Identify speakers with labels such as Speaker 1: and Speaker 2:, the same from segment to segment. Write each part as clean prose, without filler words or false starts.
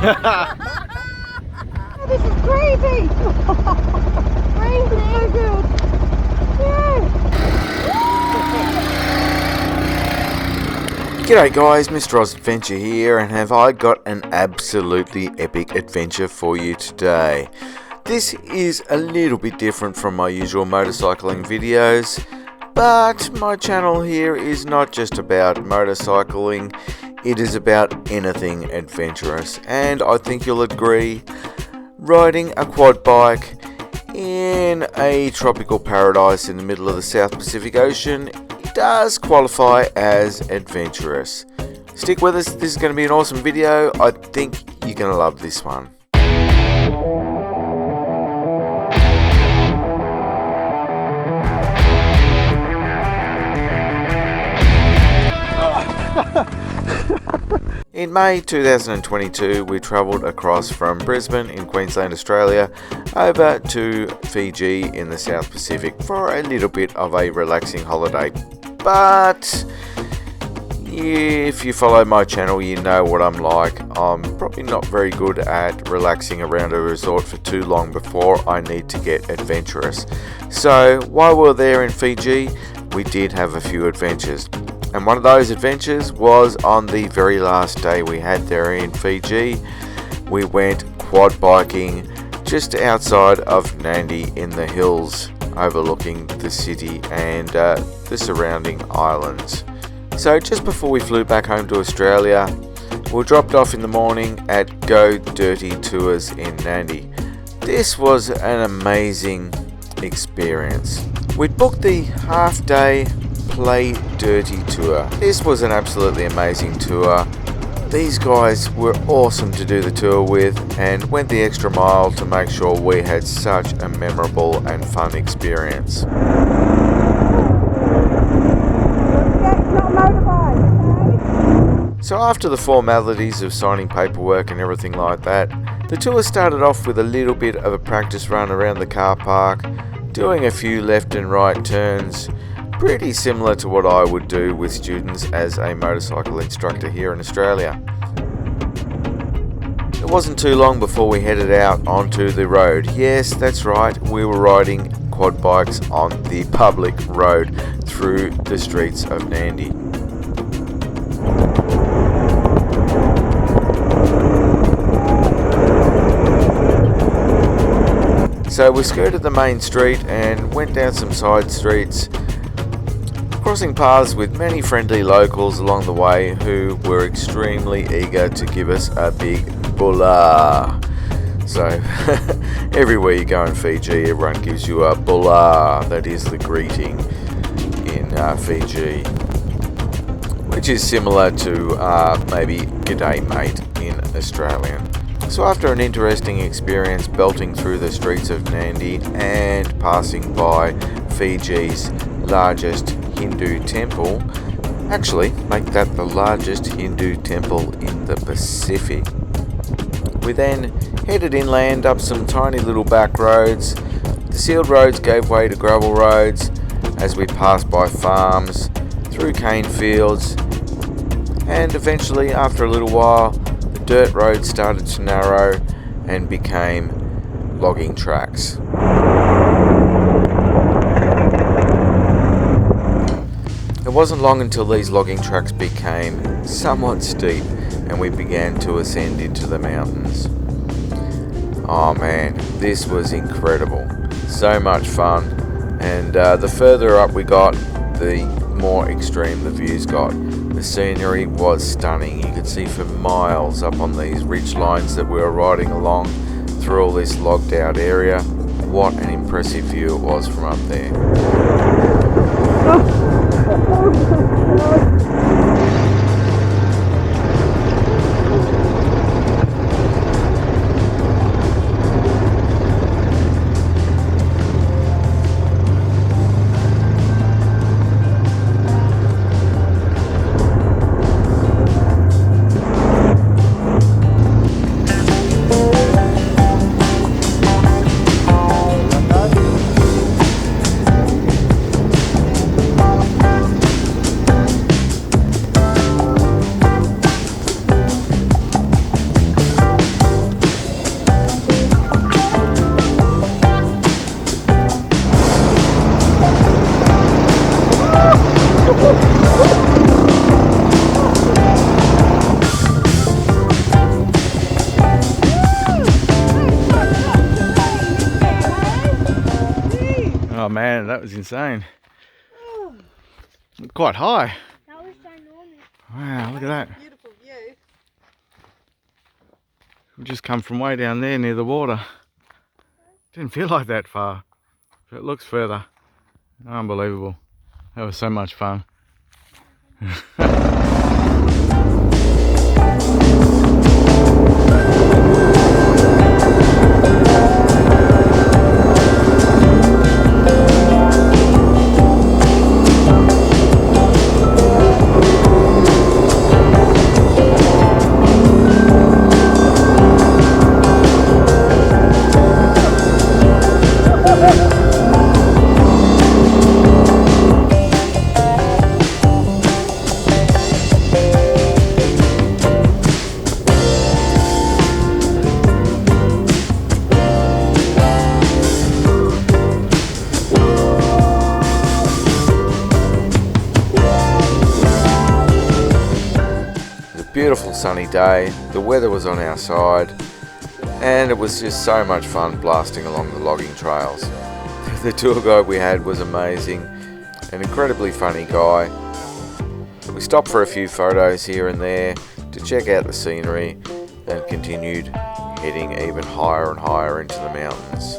Speaker 1: This is crazy! Crazy! So good! Yeah!
Speaker 2: G'day guys, Mr. Oz Adventure here, and have I got an absolutely epic adventure for you today. This is a little bit different from my usual motorcycling videos, but my channel here is not just about motorcycling, it is about anything adventurous, and I think you'll agree, riding a quad bike in a tropical paradise in the middle of the South Pacific Ocean does qualify as adventurous. Stick with us, this is going to be an awesome video. I think you're going to love this one. In May 2022, we travelled across from Brisbane in Queensland, Australia, over to Fiji in the South Pacific for a little bit of a relaxing holiday. But if you follow my channel, you know what I'm like. I'm probably not very good at relaxing around a resort for too long before I need to get adventurous. So while we were there in Fiji, we did have a few adventures. And one of those adventures was on the very last day we had there in Fiji. We went quad biking just outside of Nadi in the hills, overlooking the city and the surrounding islands. So just before we flew back home to Australia, we were dropped off in the morning at Go Dirty Tours in Nadi. This was an amazing experience. We'd booked the half-day Play Dirty tour. This was an absolutely amazing tour. These guys were awesome to do the tour with and went the extra mile to make sure we had such a memorable and fun experience. So after the formalities of signing paperwork and everything like that, the tour started off with a little bit of a practice run around the car park, doing a few left and right turns, pretty similar to what I would do with students as a motorcycle instructor here in Australia. It wasn't too long before we headed out onto the road. Yes, that's right, we were riding quad bikes on the public road through the streets of Nadi. So we skirted the main street and went down some side streets, crossing paths with many friendly locals along the way who were extremely eager to give us a big bulla. So everywhere you go in Fiji, everyone gives you a bulla. That is the greeting in Fiji, which is similar to maybe g'day mate in Australian. So after an interesting experience belting through the streets of Nadi and passing by Fiji's largest Hindu temple, actually make that the largest Hindu temple in the Pacific. We then headed inland up some tiny little back roads. The sealed roads gave way to gravel roads as we passed by farms, through cane fields, and eventually after a little while the dirt road started to narrow and became logging tracks. It wasn't long until these logging tracks became somewhat steep and we began to ascend into the mountains. Oh man, this was incredible. So much fun, and the further up we got, the more extreme the views got. The scenery was stunning. You could see for miles up on these ridge lines that we were riding along through all this logged out area. What an impressive view it was from up there. Oh man, that was insane. Quite high.
Speaker 1: That was ginormous.
Speaker 2: Wow, look at that.
Speaker 1: Beautiful view.
Speaker 2: We've just come from way down there near the water. Didn't feel like that far, but it looks further. Unbelievable. That was so much fun. Beautiful sunny day, the weather was on our side, and it was just so much fun blasting along the logging trails. The tour guide we had was amazing, an incredibly funny guy. We stopped for a few photos here and there to check out the scenery and continued heading even higher and higher into the mountains.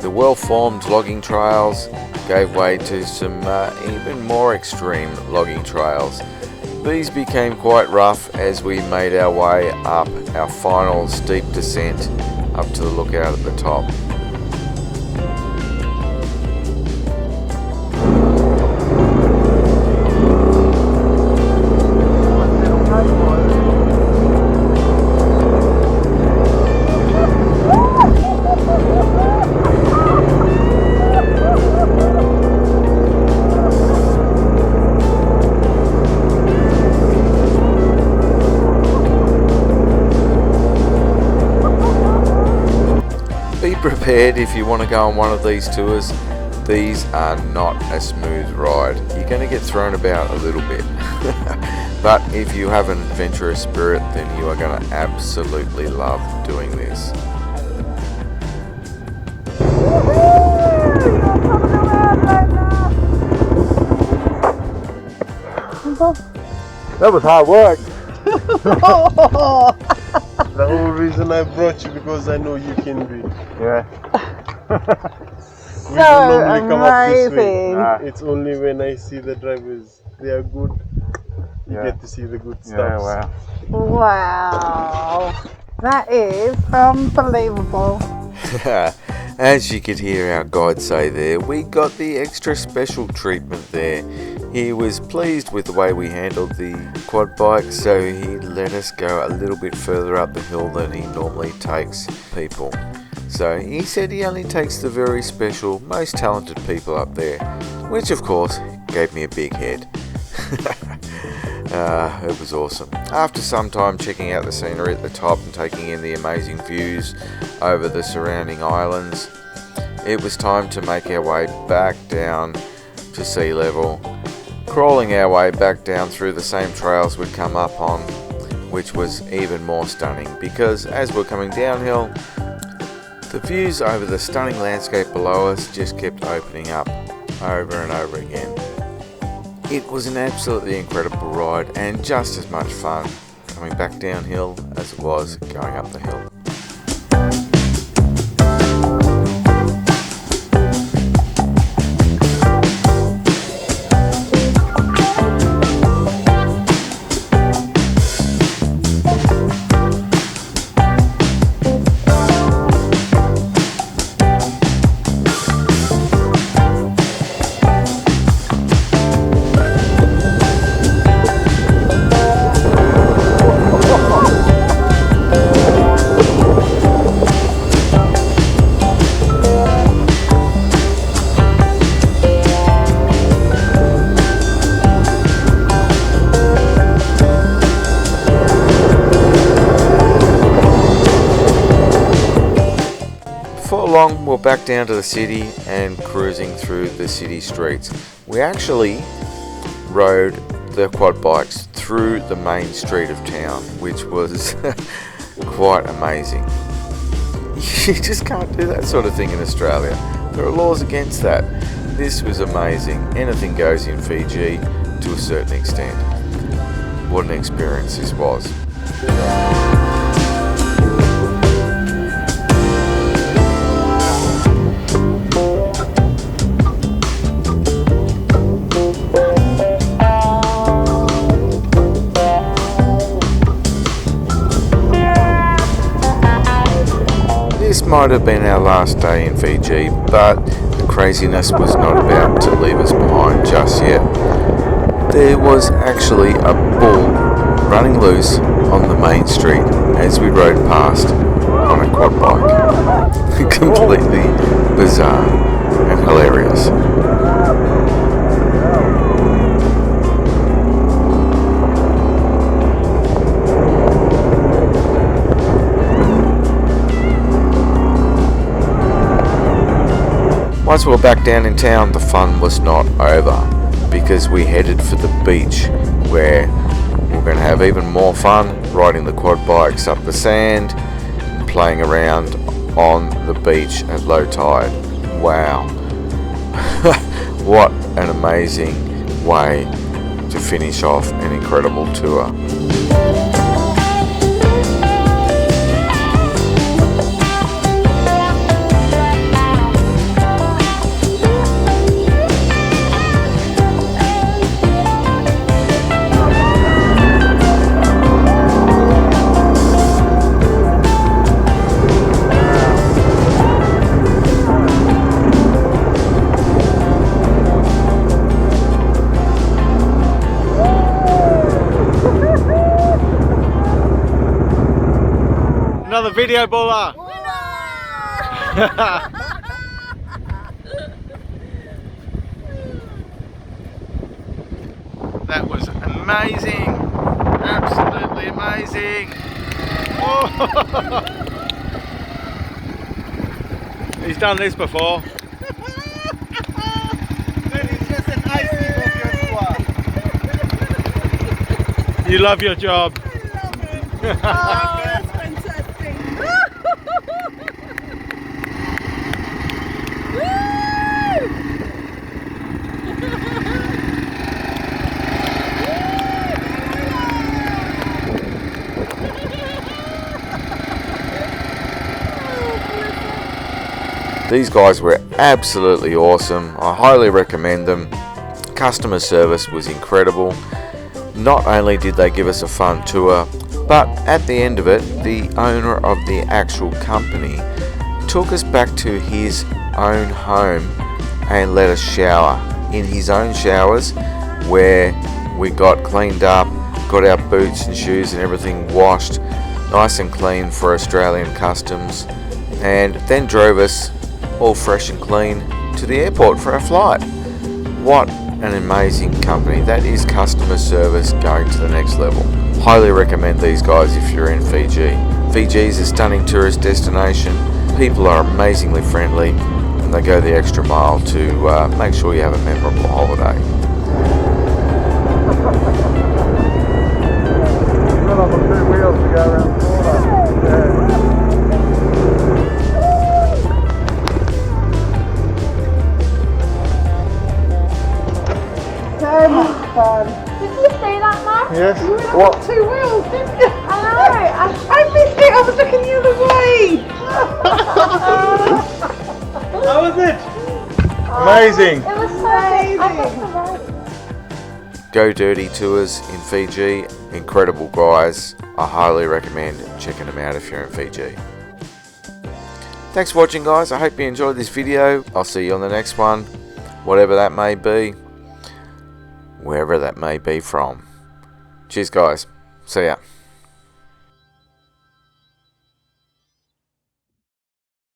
Speaker 2: Well-formed logging trails gave way to some even more extreme logging trails. These became quite rough as we made our way up our final steep descent up to the lookout at the top. Prepared if you want to go on one of these tours. These are not a smooth ride. You're going to get thrown about a little bit. But if you have an adventurous spirit, then you are going to absolutely love doing this.
Speaker 3: That was hard work. The whole reason I brought you because I know you can be. Yeah. We don't normally come up this way. It's only when I see the drivers, they are good. You get to see the good stuff.
Speaker 4: Yeah, wow. That is unbelievable.
Speaker 2: As you could hear our guide say there, we got the extra special treatment there. He was pleased with the way we handled the quad bike, so he let us go a little bit further up the hill than he normally takes people. So he said he only takes the very special, most talented people up there, which of course gave me a big head. It was awesome. After some time checking out the scenery at the top and taking in the amazing views over the surrounding islands, it was time to make our way back down to sea level, crawling our way back down through the same trails we'd come up on, which was even more stunning because as we're coming downhill, the views over the stunning landscape below us just kept opening up over and over again. It was an absolutely incredible ride and just as much fun coming back downhill as it was going up the hill. Before long, we're back down to the city and cruising through the city streets. We actually rode the quad bikes through the main street of town, which was quite amazing. You just can't do that sort of thing in Australia. There are laws against that. This was amazing. Anything goes in Fiji to a certain extent. What an experience this was. This might have been our last day in Fiji, but the craziness was not about to leave us behind just yet. There was actually a bull running loose on the main street as we rode past on a quad bike. Completely bizarre and hilarious. Once we were back down in town, the fun was not over because we headed for the beach where we're going to have even more fun riding the quad bikes up the sand and playing around on the beach at low tide. Wow. What an amazing way to finish off an incredible tour.
Speaker 5: Another video baller! That was amazing! Absolutely amazing! Oh. He's done this before.
Speaker 3: That is just an icing of your tour.
Speaker 5: You love your job.
Speaker 1: Oh, that's fantastic.
Speaker 2: These guys were absolutely awesome. I highly recommend them. Customer service was incredible. Not only did they give us a fun tour, but at the end of it, the owner of the actual company took us back to his own home and let us shower in his own showers, where we got cleaned up, got our boots and shoes and everything washed nice and clean for Australian customs, and then drove us all fresh and clean to the airport for our flight. What an amazing company. That is customer service going to the next level. Highly recommend these guys if you're in Fiji. Fiji is a stunning tourist destination. People are amazingly friendly and they go the extra mile to make sure you have a memorable holiday.
Speaker 3: Got on the 2 wheels to go around the corner. Yeah.
Speaker 4: So much fun.
Speaker 1: Did you see that, Mum?
Speaker 3: Yes.
Speaker 4: You went
Speaker 3: What?
Speaker 4: on 2 wheels, didn't you?
Speaker 1: I know.
Speaker 4: I missed it. I was looking the other way.
Speaker 3: How was it? Amazing.
Speaker 1: It was so
Speaker 4: Amazing.
Speaker 1: good. I got the right.
Speaker 2: Go Dirty Tours in Fiji. Incredible guys. I highly recommend checking them out if you're in Fiji. Thanks for watching, guys. I hope you enjoyed this video. I'll see you on the next one, whatever that may be, wherever that may be from. Cheers, guys. See ya.